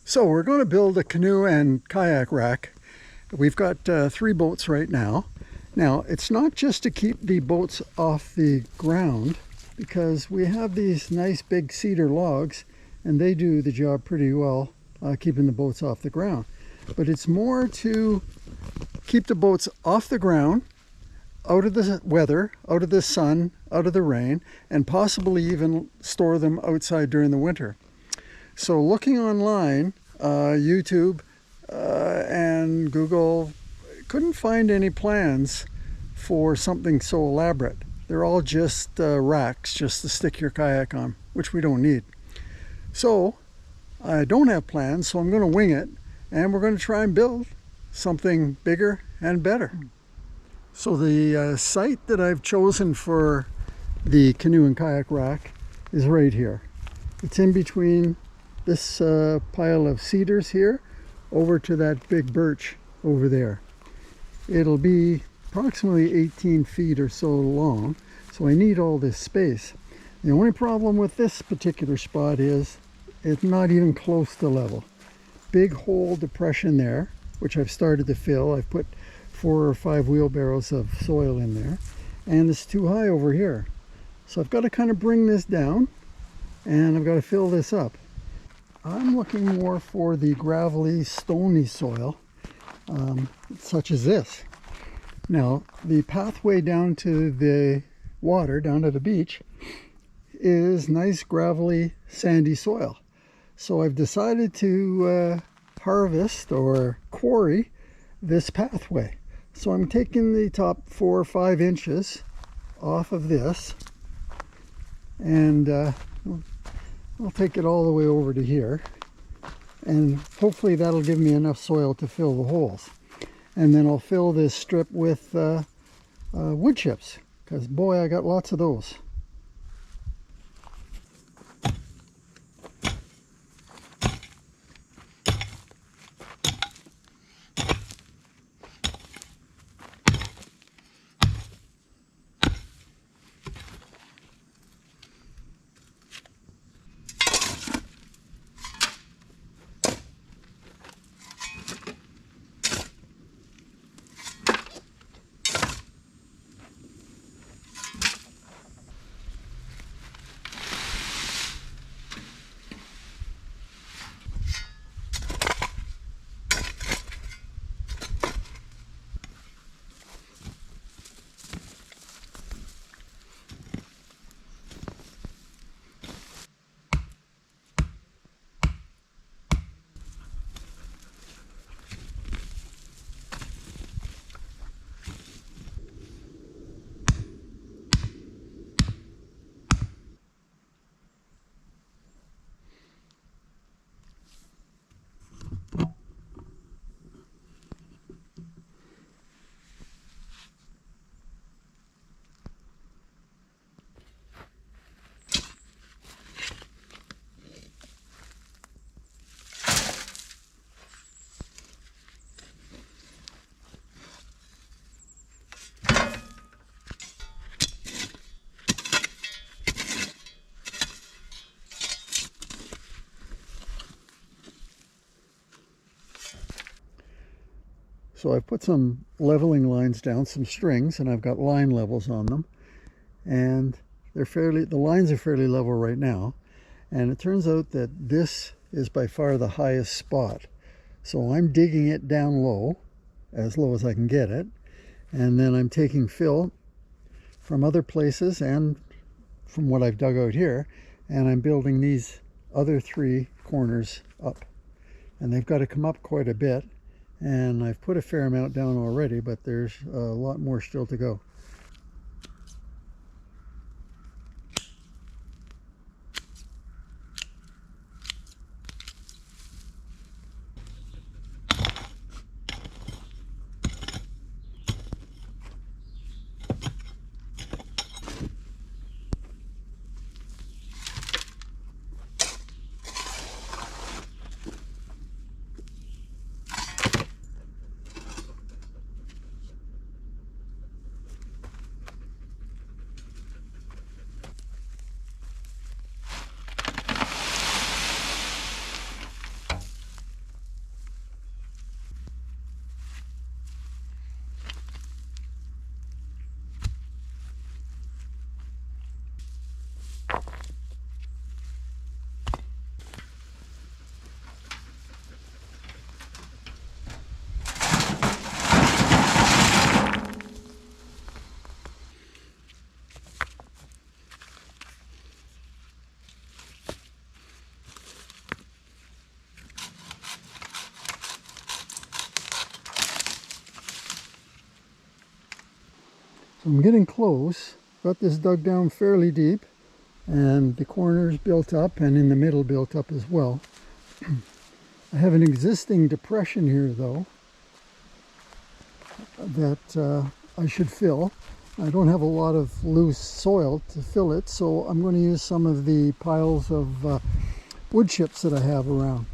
So we're going to build a canoe and kayak rack. We've got 3 boats right now. Now, it's not just to keep the boats off the ground, because we have these nice big cedar logs and they do the job pretty well, keeping the boats off the ground. But it's more to keep the boats off the ground, out of the weather, out of the sun, out of the rain, and possibly even store them outside during the winter. So looking online, YouTube and Google, couldn't find any plans for something so elaborate. They're all just racks just to stick your kayak on, which we don't need. So I don't have plans, so I'm going to wing it, and we're going to try and build something bigger and better. So the site that I've chosen for the canoe and kayak rack is right here. It's in between this pile of cedars here over to that big birch over there. It'll be approximately 18 feet or so long, so I need all this space. The only problem with this particular spot is it's not even close to level. Big hole depression there, which I've started to fill. I've put 4 or 5 wheelbarrows of soil in there, and it's too high over here. So I've got to kind of bring this down, and I've got to fill this up. I'm looking more for the gravelly, stony soil, such as this. Now, the pathway down to the water, down to the beach, is nice, gravelly, sandy soil. So I've decided to harvest or quarry this pathway. So I'm taking the top 4 or 5 inches off of this, and I'll take it all the way over to here, and hopefully that'll give me enough soil to fill the holes. And then I'll fill this strip with wood chips, because boy, I got lots of those. So I've put some leveling lines down, some strings, and I've got line levels on them, and the lines are fairly level right now. And it turns out that this is by far the highest spot. So I'm digging it down low as I can get it, and then I'm taking fill from other places and from what I've dug out here, and I'm building these other 3 corners up. And they've got to come up quite a bit. And I've put a fair amount down already, but there's a lot more still to go. I'm getting close. Got this dug down fairly deep, and the corners built up and in the middle built up as well. I have an existing depression here though that I should fill. I don't have a lot of loose soil to fill it, so I'm going to use some of the piles of wood chips that I have around.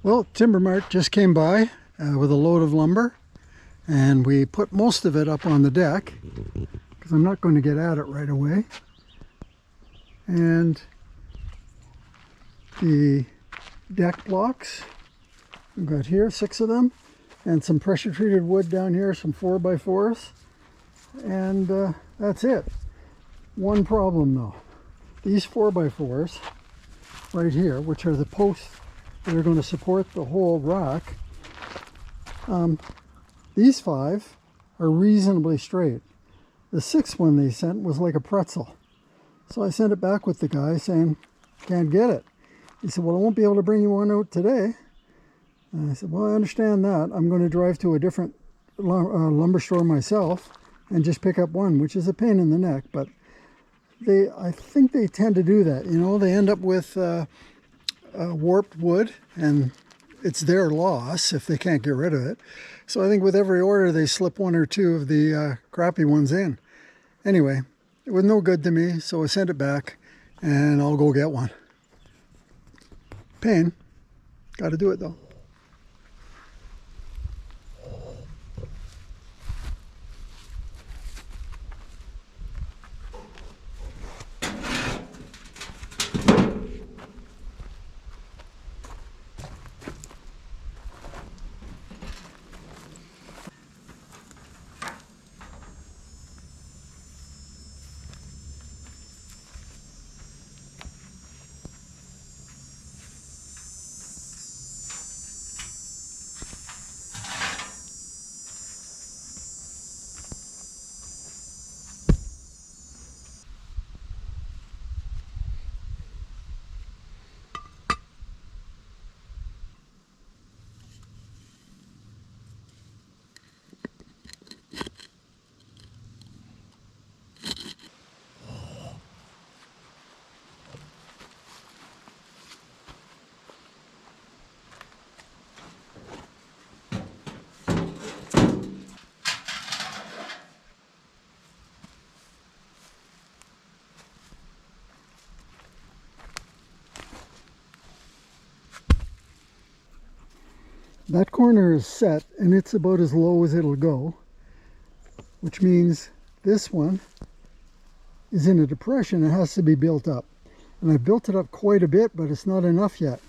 Well, Timber Mart just came by with a load of lumber, and we put most of it up on the deck because I'm not going to get at it right away. And the deck blocks, we've got here 6 of them, and some pressure treated wood down here, some 4x4s, and that's it. One problem though, these 4x4s right here, which are the posts that are going to support the whole rack, these 5 are reasonably straight. The 6th one they sent was like a pretzel. So I sent it back with the guy saying, can't get it. He said, well, I won't be able to bring you one out today. And I said, well, I understand that. I'm going to drive to a different lumber store myself and just pick up one, which is a pain in the neck. But I think they tend to do that. You know, they end up with warped wood, and it's their loss if they can't get rid of it. So I think with every order they slip 1 or 2 of the crappy ones in. Anyway, it was no good to me, so I sent it back, and I'll go get one. Pain. Got to do it though. That corner is set, and it's about as low as it'll go, which means this one is in a depression. It has to be built up, and I've built it up quite a bit, but it's not enough yet,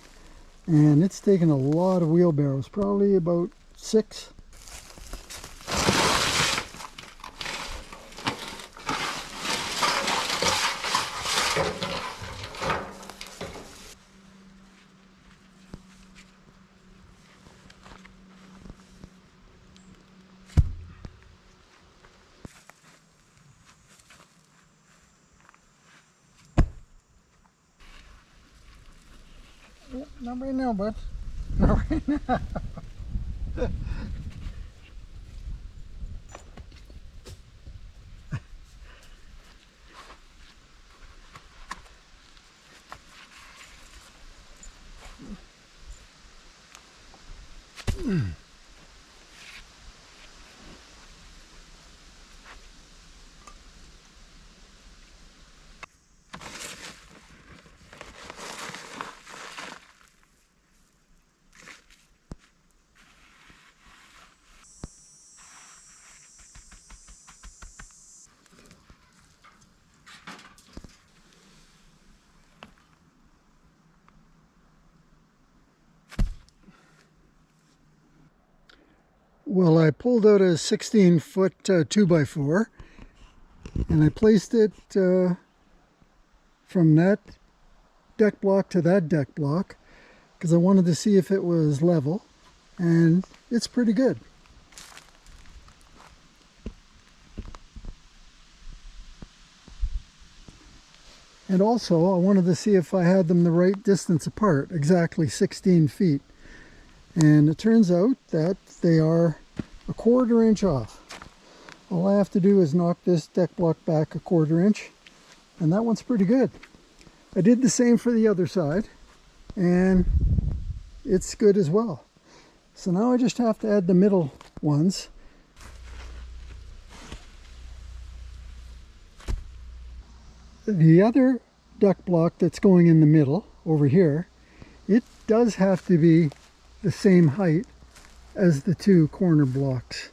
and it's taken a lot of wheelbarrows, probably about 6. Not right now, bud. Not right now. Well, I pulled out a 16-foot 2x4 and I placed it from that deck block to that deck block because I wanted to see if it was level, and it's pretty good. And also I wanted to see if I had them the right distance apart, exactly 16 feet. And it turns out that they are a 1/4 inch off. All I have to do is knock this deck block back a 1/4 inch, and that one's pretty good. I did the same for the other side, and it's good as well. So now I just have to add the middle ones. The other deck block that's going in the middle over here, it does have to be the same height as the 2 corner blocks.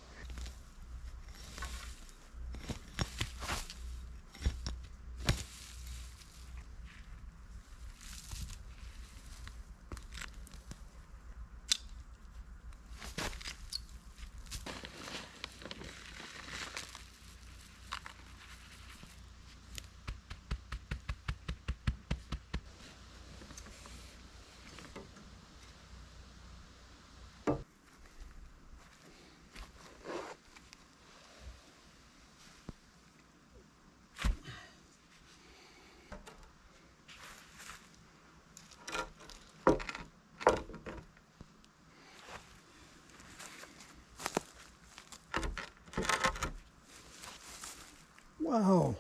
Wow.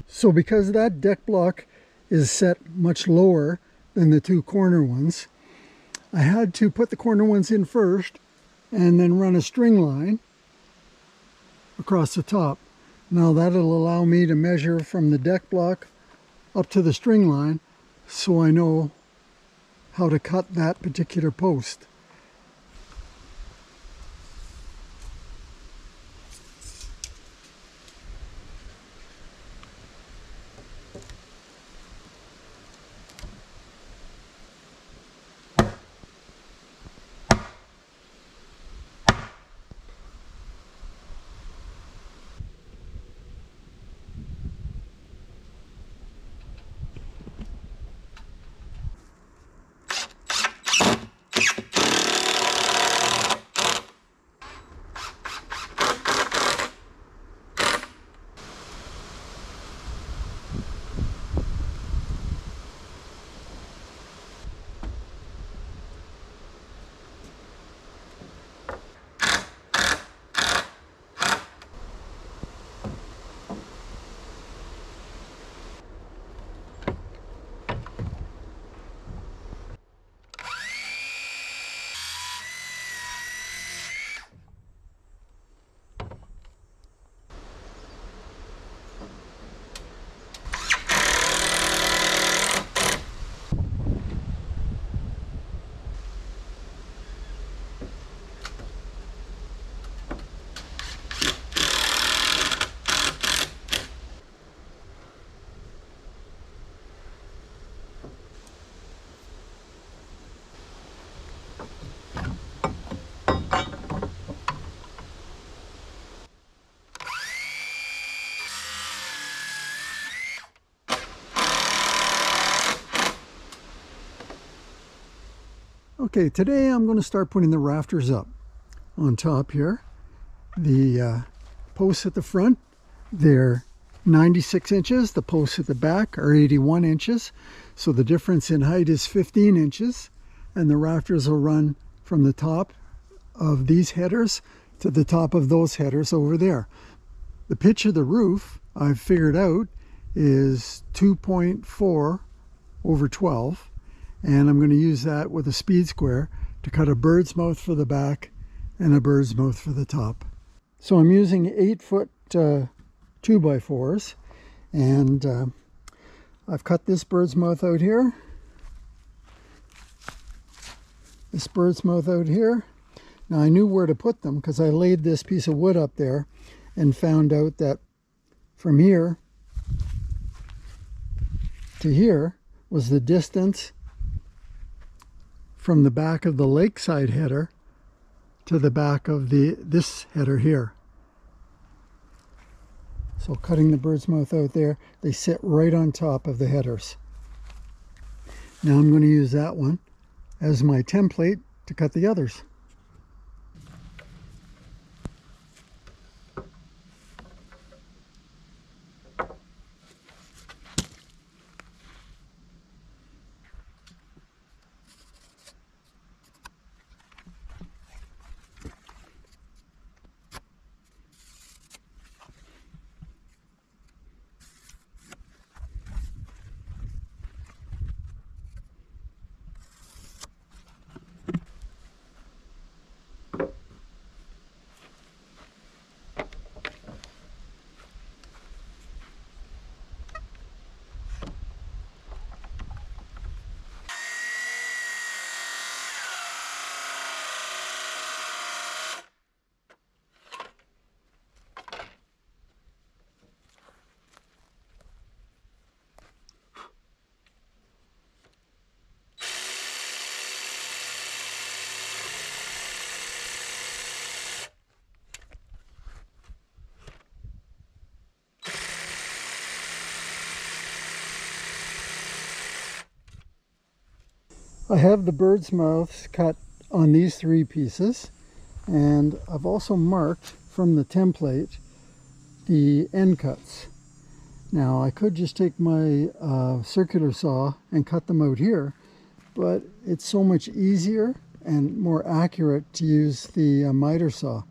So because that deck block is set much lower than the 2 corner ones, I had to put the corner ones in first and then run a string line across the top. Now that'll allow me to measure from the deck block up to the string line, so I know how to cut that particular post. Okay, today I'm going to start putting the rafters up on top here. The posts at the front, they're 96 inches. The posts at the back are 81 inches. So the difference in height is 15 inches. And the rafters will run from the top of these headers to the top of those headers over there. The pitch of the roof, I've figured out, is 2.4 over 12. And I'm going to use that with a speed square to cut a bird's mouth for the back and a bird's mouth for the top. So I'm using 8-foot 2x4s, and I've cut this bird's mouth out here, this bird's mouth out here. Now I knew where to put them because I laid this piece of wood up there and found out that from here to here was the distance from the back of the lakeside header to the back of this header here. So cutting the bird's mouth out there, they sit right on top of the headers. Now I'm going to use that one as my template to cut the others. I have the bird's mouths cut on these 3 pieces, and I've also marked from the template the end cuts. Now I could just take my circular saw and cut them out here, but it's so much easier and more accurate to use the miter saw.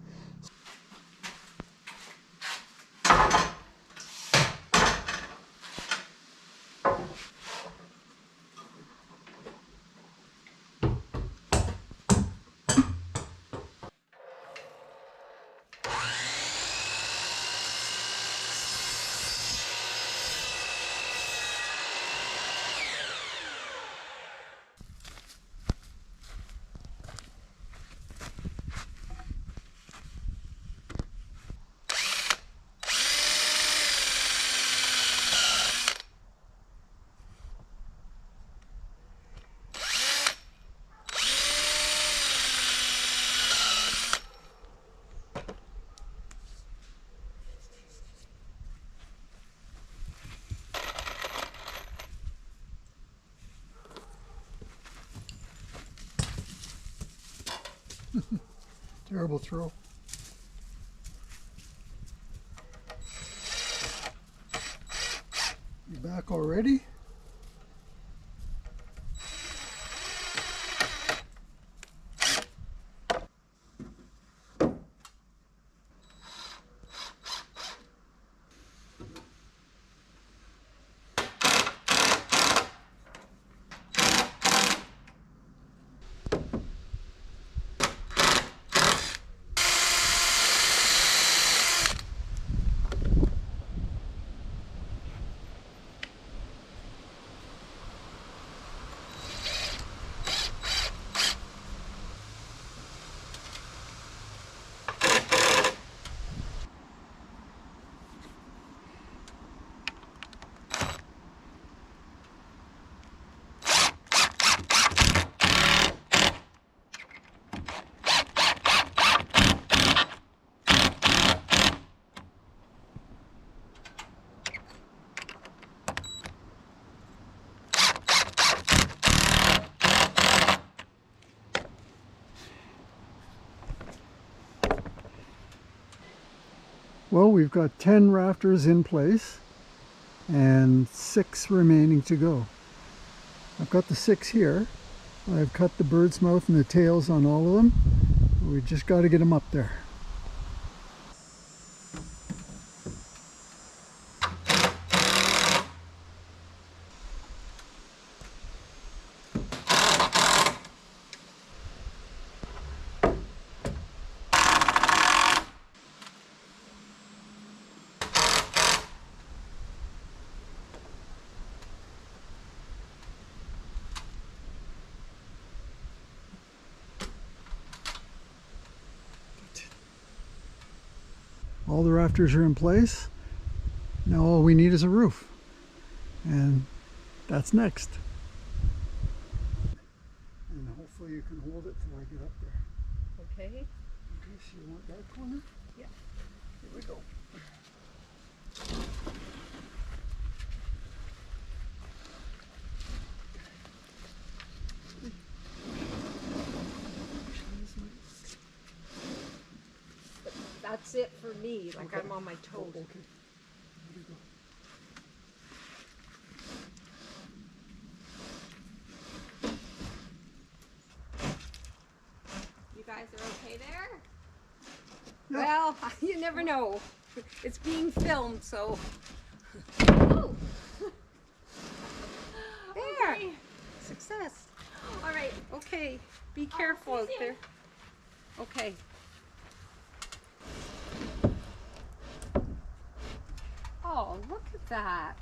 Terrible throw. You back already? Well, we've got 10 rafters in place and 6 remaining to go. I've got the 6 here. I've cut the bird's mouth and the tails on all of them. We just got to get them up there. All the rafters are in place. Now all we need is a roof. And that's next. And hopefully you can hold it till I get up there. Okay. Okay, so you want that corner? Yeah. Here we go. That's it for me, like Okay. I'm on my toes. Okay. Here we go. You guys are okay there? Yeah. Well, you never know. It's being filmed, so. Oh. There. Okay. Success. All right. Okay. Be careful out there. Okay. Oh, look at that.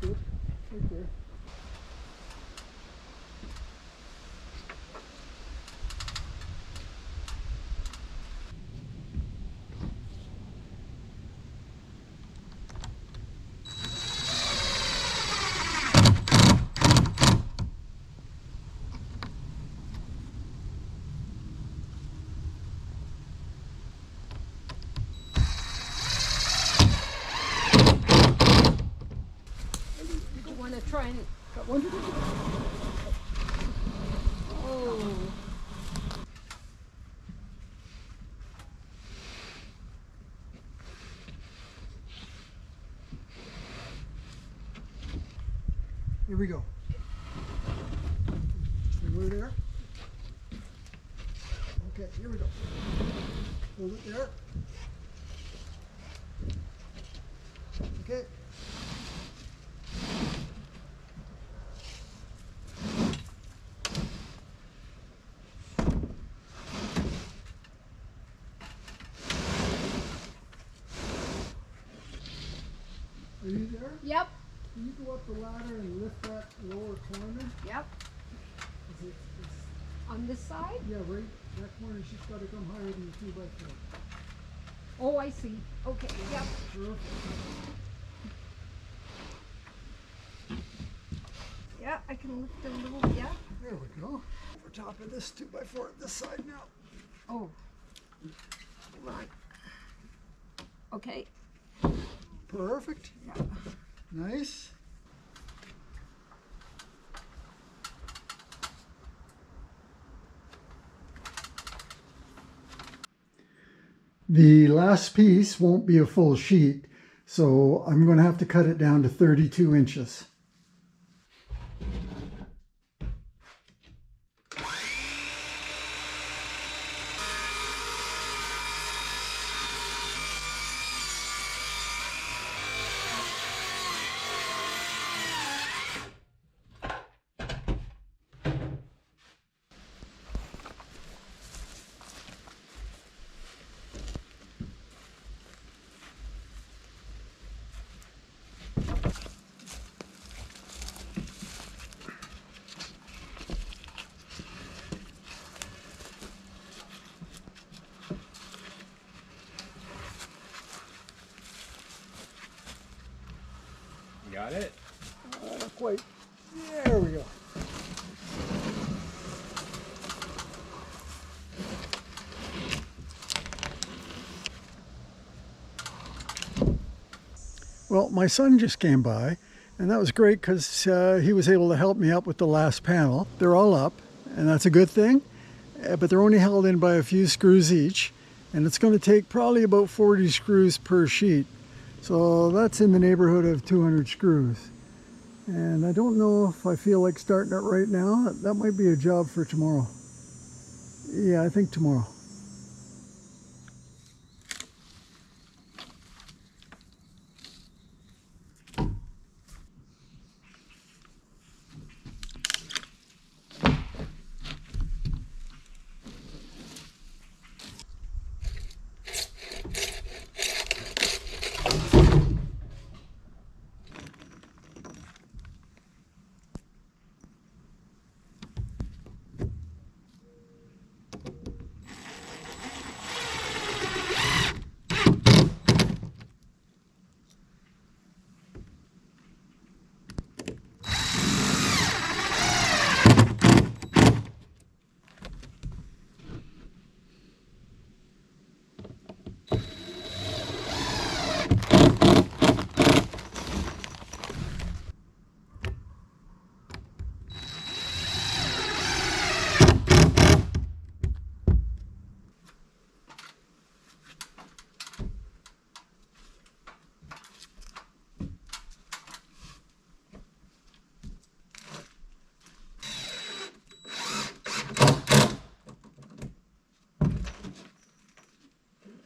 Good. Right there. You want to try and. Got one? Oh. Here we go. So we're there. Okay, here we go. Hold it there. Okay. Are you there? Yep. Can you go up the ladder and lift that lower corner? Yep. It's, On this side? yeah, right. That corner, she's got to come higher than the 2x4. Oh, I see. Okay. Yep. Perfect. Yeah, I can lift a little. Yeah. There we go. Over top of this 2x4 this side now. Oh. Right. Okay. Perfect. Yeah. Nice. The last piece won't be a full sheet, so I'm going to have to cut it down to 32 inches. got it? Not quite. There we go. Well, my son just came by, and that was great because he was able to help me up with the last panel. They're all up, and that's a good thing, but they're only held in by a few screws each, and it's going to take probably about 40 screws per sheet. So that's in the neighborhood of 200 screws. And I don't know if I feel like starting it right now. That might be a job for tomorrow. Yeah, I think tomorrow.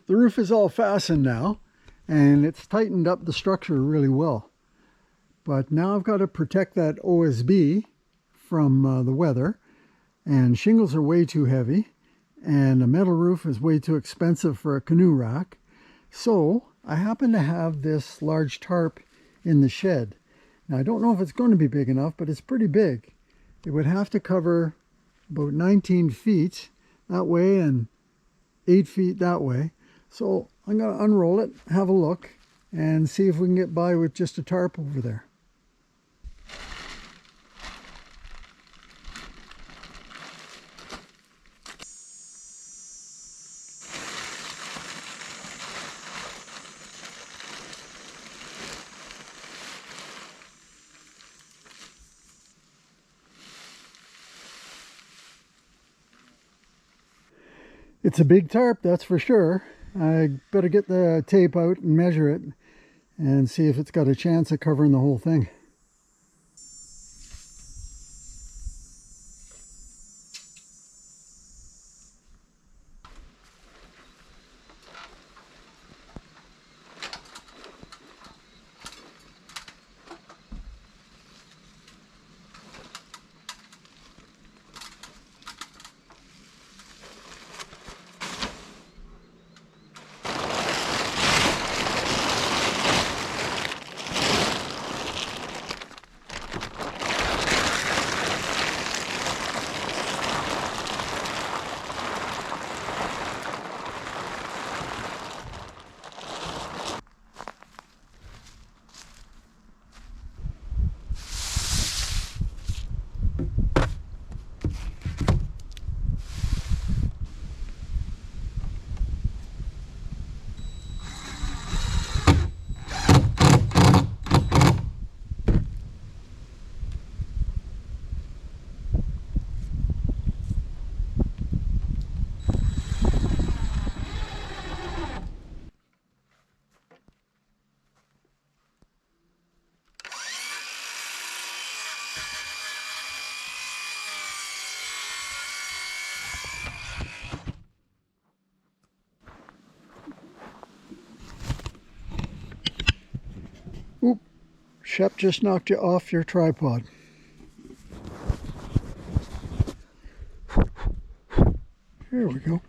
The roof is all fastened now, and it's tightened up the structure really well. But now I've got to protect that OSB from the weather, and shingles are way too heavy, and a metal roof is way too expensive for a canoe rack. So I happen to have this large tarp in the shed. Now I don't know if it's going to be big enough, but it's pretty big. It would have to cover about 19 feet that way and 8 feet that way. So I'm going to unroll it, have a look, and see if we can get by with just a tarp over there. It's a big tarp, that's for sure. I better get the tape out and measure it and see if it's got a chance of covering the whole thing. Oop, Shep just knocked you off your tripod. Here we go.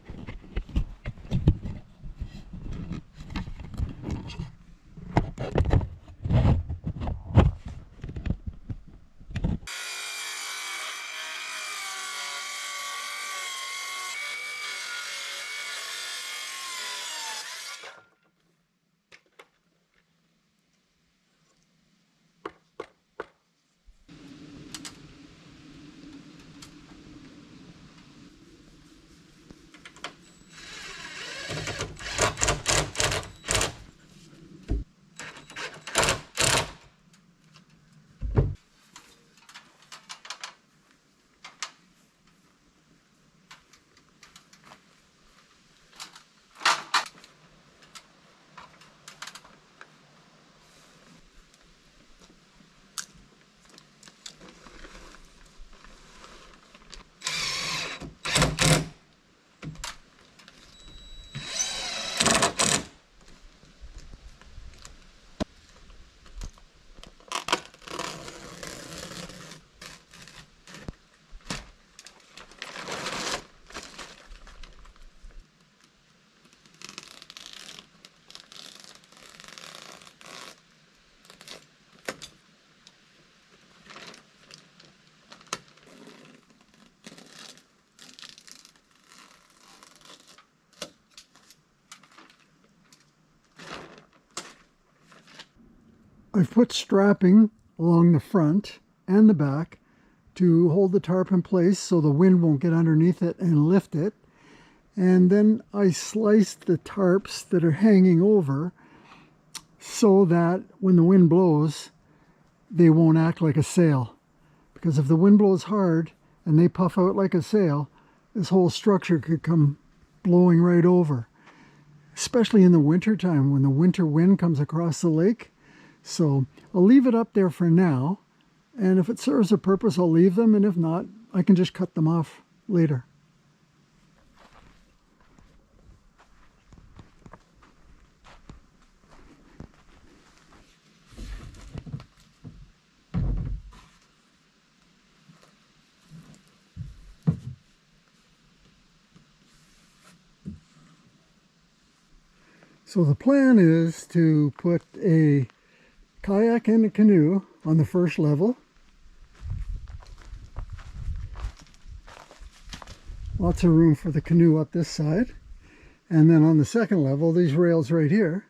I've put strapping along the front and the back to hold the tarp in place so the wind won't get underneath it and lift it. And then I sliced the tarps that are hanging over so that when the wind blows, they won't act like a sail. Because if the wind blows hard and they puff out like a sail, this whole structure could come blowing right over. Especially in the winter time when the winter wind comes across the lake. So I'll leave it up there for now, and if it serves a purpose I'll leave them, and if not I can just cut them off later. So the plan is to put a kayak and a canoe on the first level. Lots of room for the canoe up this side. And then on the second level, these rails right here,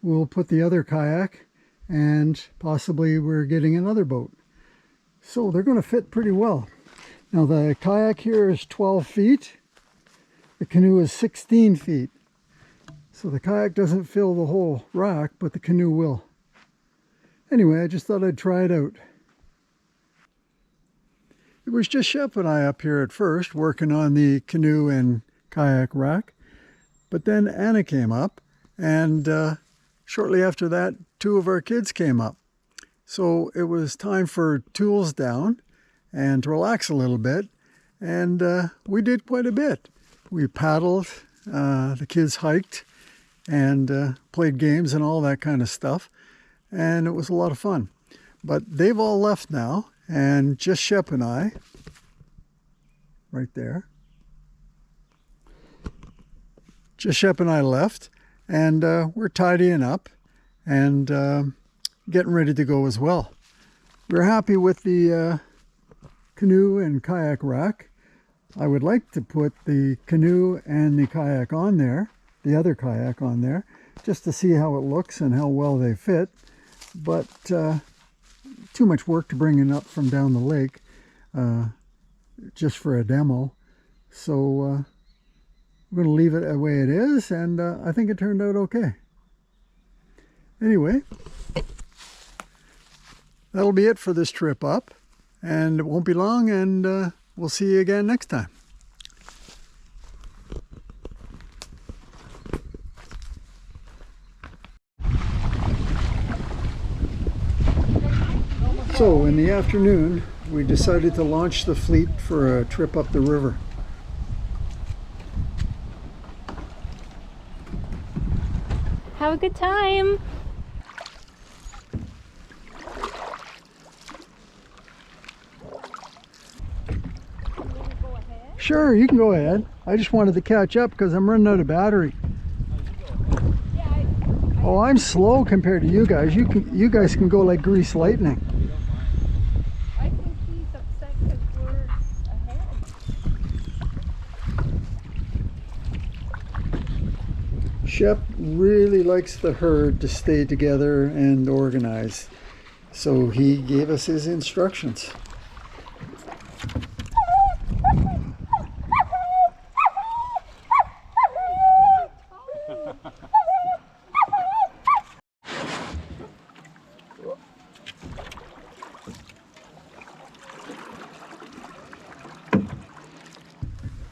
we'll put the other kayak, and possibly we're getting another boat. So they're going to fit pretty well. Now the kayak here is 12 feet. The canoe is 16 feet. So the kayak doesn't fill the whole rack, but the canoe will. Anyway, I just thought I'd try it out. It was just Shep and I up here at first, working on the canoe and kayak rack. But then Anna came up, and shortly after that, 2 of our kids came up. So it was time for tools down and to relax a little bit. And we did quite a bit. We paddled, the kids hiked, and played games and all that kind of stuff, and it was a lot of fun. But they've all left now, and just Shep and I, right there, just Shep and I left, and we're tidying up and getting ready to go as well. We're happy with the canoe and kayak rack. I would like to put the canoe and the kayak on there, the other kayak on there, just to see how it looks and how well they fit. But too much work to bring it up from down the lake just for a demo. So we're going to leave it the way it is, and I think it turned out okay. Anyway, that'll be it for this trip up, and it won't be long, and we'll see you again next time. So in the afternoon, we decided to launch the fleet for a trip up the river. Have a good time. Sure, you can go ahead. I just wanted to catch up because I'm running out of battery. Oh, I'm slow compared to you guys. You guys can go like grease lightning. I think he's upset because we're ahead. Shep really likes the herd to stay together and organized, so he gave us his instructions.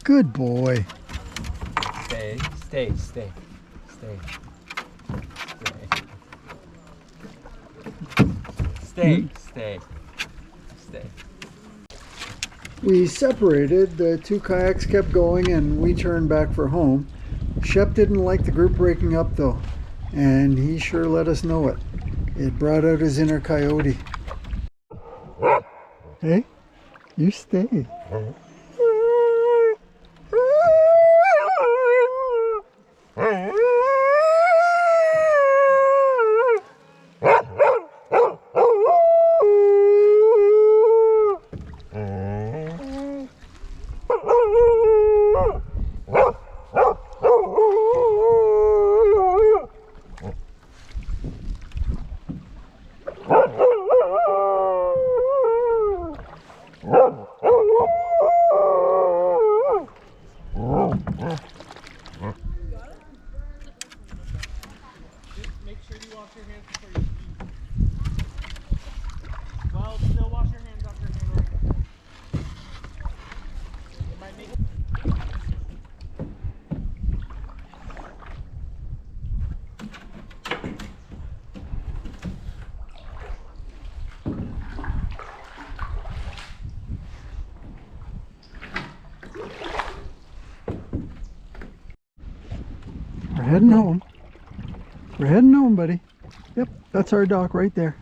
Good boy. Stay, stay, stay, stay, stay, stay, stay. We separated, the 2 kayaks kept going, and we turned back for home. Shep didn't like the group breaking up though, and he sure let us know it. It brought out his inner coyote. Hey, you stay. wash your hands before you eat. Well, still wash your hands after handling the fish. It might make We're heading home. We're heading home, buddy. Yep, that's our dock right there.